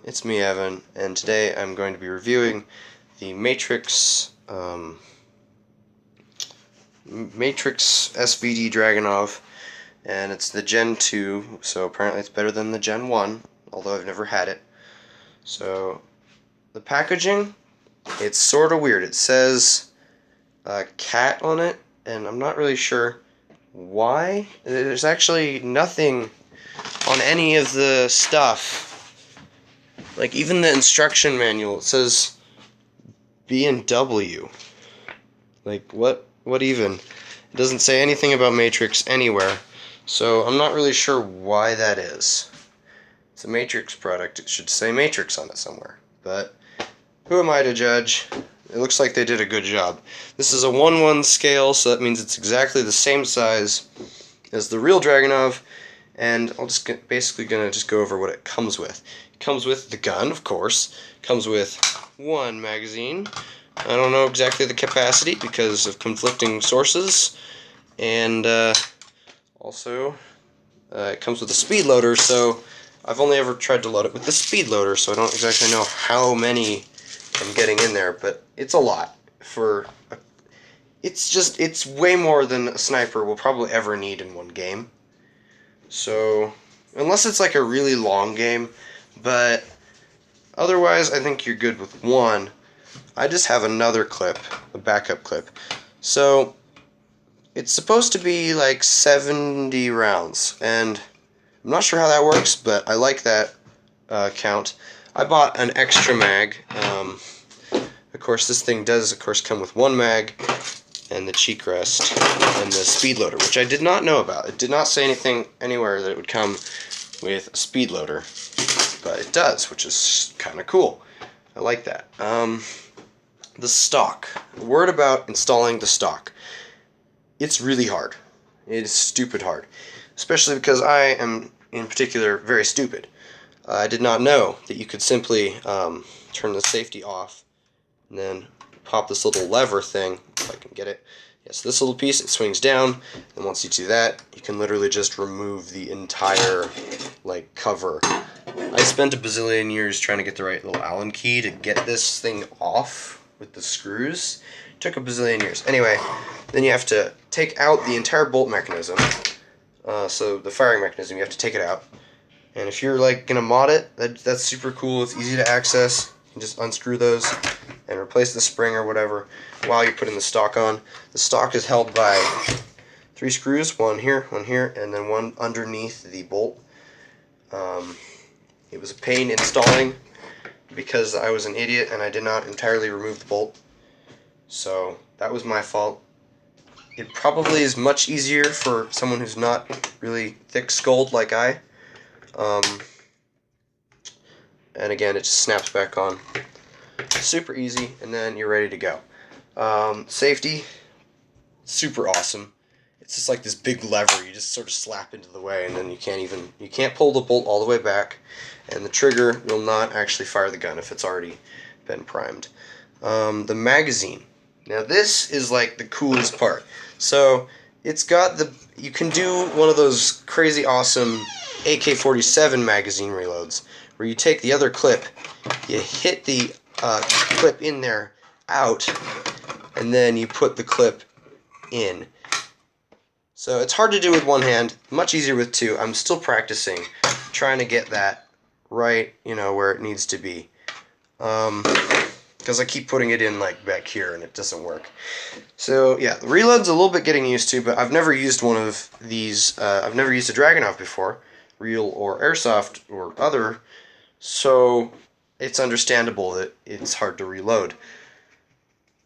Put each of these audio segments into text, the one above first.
It's me, Evan, and today I'm going to be reviewing the Matrix SVD Dragunov, and it's the Gen 2, so apparently it's better than the Gen 1, although I've never had it. So, the packaging, it's sort of weird. It says cat on it, and I'm not really sure why. There's actually nothing on any of the stuff. Like, even the instruction manual, it says B and W. Like, what even? It doesn't say anything about Matrix anywhere, so I'm not really sure why that is. It's a Matrix product, it should say Matrix on it somewhere, but who am I to judge? It looks like they did a good job. This is a 1:1 scale, so that means it's exactly the same size as the real Dragunov, and I'll just basically gonna go over what it comes with. It comes with the gun, of course. It comes with one magazine. I don't know exactly the capacity because of conflicting sources, and also it comes with a speed loader. So I've only ever tried to load it with the speed loader, so I don't exactly know how many I'm getting in there, but it's a lot for. It's way more than a sniper will probably ever need in one game. So, unless it's like a really long game, but otherwise I think you're good with one. I just have another clip, a backup clip. So, it's supposed to be like 70 rounds, and I'm not sure how that works, but I like that count. I bought an extra mag. Of course, this thing does, of course, come with one mag, and the cheek rest, and the speed loader, which I did not know about. It did not say anything anywhere that it would come with a speed loader, but it does, which is kind of cool. I like that. The stock. A word about installing the stock. It's really hard. It is stupid hard, especially because I am, in particular, very stupid. I did not know that you could simply turn the safety off and then pop this little lever thing, if I can get it. Yes, this little piece, it swings down, and once you do that, you can literally just remove the entire, like, cover. I spent a bazillion years trying to get the right little Allen key to get this thing off with the screws. It took a bazillion years. Anyway, then you have to take out the entire bolt mechanism. So the firing mechanism, you have to take it out. And if you're, like, gonna mod it, that's super cool. It's easy to access. You can just unscrew those and replace the spring or whatever while you're putting the stock on. The stock is held by 3 screws, one here, and then one underneath the bolt. It was a pain installing because I was an idiot and I did not entirely remove the bolt. So that was my fault. It probably is much easier for someone who's not really thick-skulled like I. And again, it just snaps back on. Super easy, and then you're ready to go. Safety, super awesome. It's just like this big lever you just sort of slap into the way, and then you can't pull the bolt all the way back, and the trigger will not actually fire the gun if it's already been primed. The magazine. Now this is like the coolest part. So it's got you can do one of those crazy awesome AK-47 magazine reloads, where you take the other clip, you hit the clip in there out, and then you put the clip in. So it's hard to do with one hand, much easier with two. I'm still practicing, trying to get that right, where it needs to be. Because I keep putting it in like back here and it doesn't work. So yeah, the reload's a little bit getting used to, but I've never used one of these. I've never used a Dragunov before, real or airsoft or other, so it's understandable that it's hard to reload.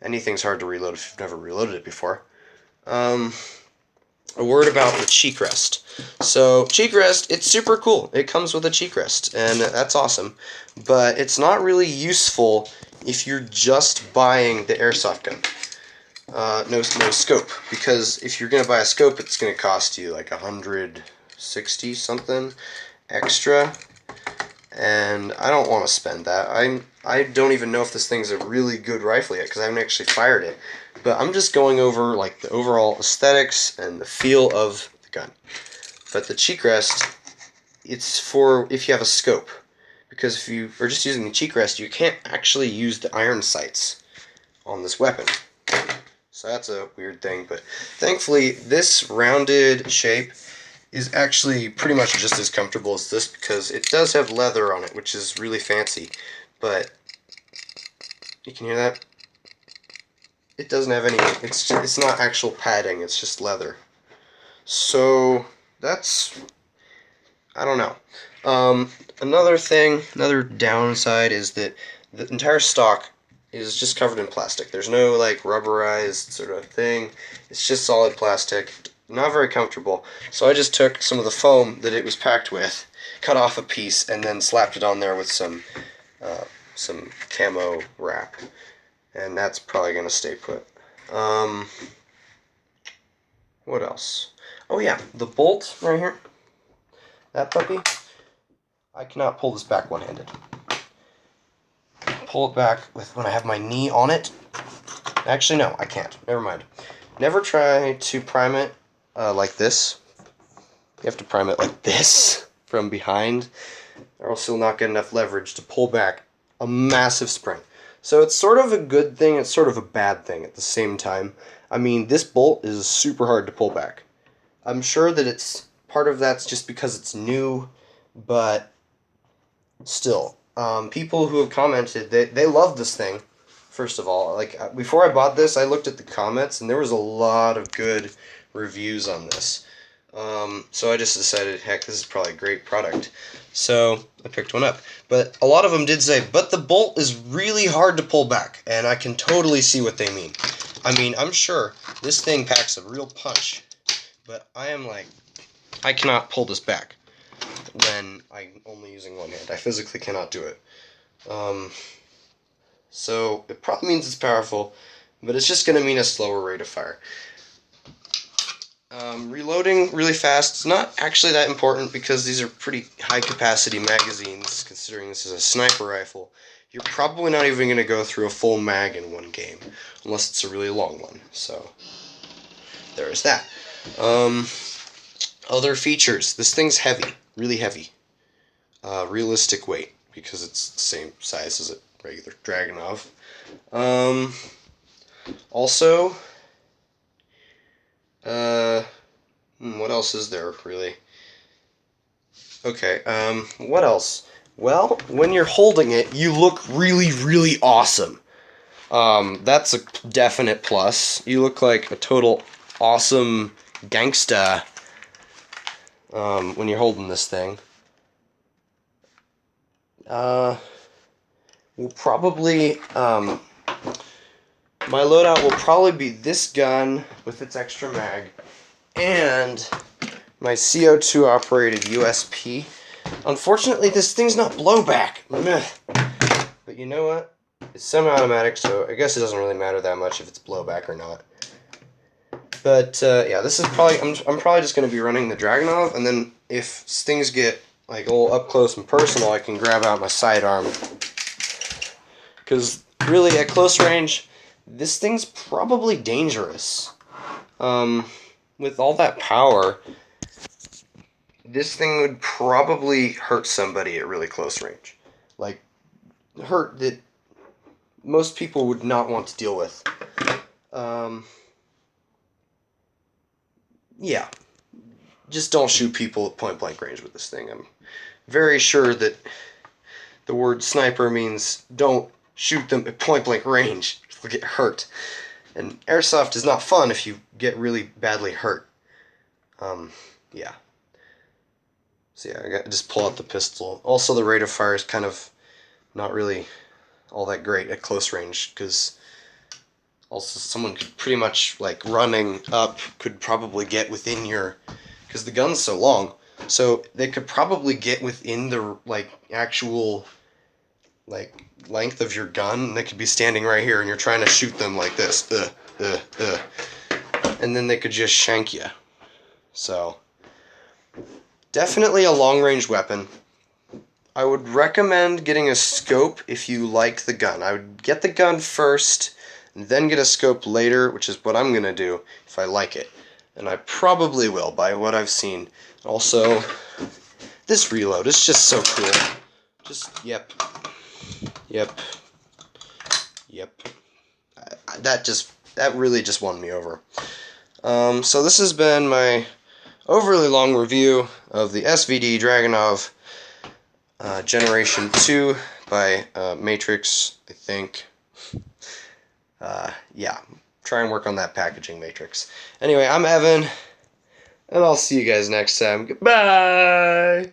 Anything's hard to reload if you've never reloaded it before. A word about the cheek rest. So, cheek rest, it's super cool. It comes with a cheek rest, and that's awesome. But it's not really useful if you're just buying the airsoft gun. No scope, because if you're going to buy a scope, it's going to cost you like $160 something extra, and I don't want to spend that. I don't even know if this thing's a really good rifle yet, because I haven't actually fired it. But I'm just going over like the overall aesthetics and the feel of the gun. But the cheek rest, it's for if you have a scope. because if you are just using the cheek rest, you can't actually use the iron sights on this weapon. So that's a weird thing, but thankfully this rounded shape is actually pretty much just as comfortable as this, because it does have leather on it, which is really fancy, but you can hear that? It doesn't have any, it's not actual padding, it's just leather. So that's, I don't know. Another downside is that the entire stock is just covered in plastic. There's no like rubberized sort of thing. It's just solid plastic. Not very comfortable. So I just took some of the foam that it was packed with, cut off a piece, and then slapped it on there with some camo wrap. And that's probably gonna stay put. What else? Oh yeah, the bolt right here. That puppy. I cannot pull this back one-handed. Pull it back with when I have my knee on it. Actually, no, I can't. Never mind. Never try to prime it like this. You have to prime it like this from behind, or else you'll not get enough leverage to pull back a massive spring. So it's sort of a good thing, it's sort of a bad thing at the same time. I mean, this bolt is super hard to pull back. I'm sure that it's part of that's just because it's new, but still, people who have commented, they love this thing. First of all, like before I bought this, I looked at the comments and there was a lot of good reviews on this. So I just decided, heck, this is probably a great product. So I picked one up. But a lot of them did say, but the bolt is really hard to pull back, and I can totally see what they mean. I mean, I'm sure this thing packs a real punch, but I am like, I cannot pull this back when I'm only using one hand. I physically cannot do it. So it probably means it's powerful, but it's just going to mean a slower rate of fire. Reloading really fast is not actually that important because these are pretty high capacity magazines, considering this is a sniper rifle. You're probably not even going to go through a full mag in one game, unless it's a really long one, so there is that. Other features, this thing's heavy, really heavy. Realistic weight, because it's the same size as a regular Dragunov. Also, what else is there, really? Okay, what else? Well, when you're holding it, you look really, really awesome. That's a definite plus. You look like a total awesome gangsta when you're holding this thing. We'll probably, my loadout will probably be this gun with its extra mag, and my CO2 operated USP. Unfortunately, this thing's not blowback. But you know what? It's semi-automatic, so I guess it doesn't really matter that much if it's blowback or not. But yeah, this is probably, I'm probably just going to be running the Dragunov, and then if things get like a little up close and personal, I can grab out my sidearm. Because really, at close range, this thing's probably dangerous. With all that power, this thing would probably hurt somebody at really close range. Like, hurt that most people would not want to deal with. Yeah. Just don't shoot people at point blank range with this thing. I'm very sure that the word sniper means don't shoot them at point blank range. They'll get hurt. And airsoft is not fun if you get really badly hurt. Yeah. So yeah, I got to just pull out the pistol. Also, the rate of fire is kind of not really all that great at close range, because also someone could pretty much, like, running up could probably get within your, because the gun's so long, so they could probably get within the, like, actual, like, length of your gun, and they could be standing right here, and you're trying to shoot them like this, and then they could just shank you. So, definitely a long-range weapon. I would recommend getting a scope if you like the gun. I would get the gun first, and then get a scope later, which is what I'm going to do if I like it. And I probably will, by what I've seen. Also, this reload is just so cool. Just, yep. Yep. That really just won me over. So this has been my overly long review of the SVD Dragunov Generation 2 by Matrix, I think. Yeah, try and work on that packaging, Matrix. Anyway, I'm Evan, and I'll see you guys next time. Goodbye!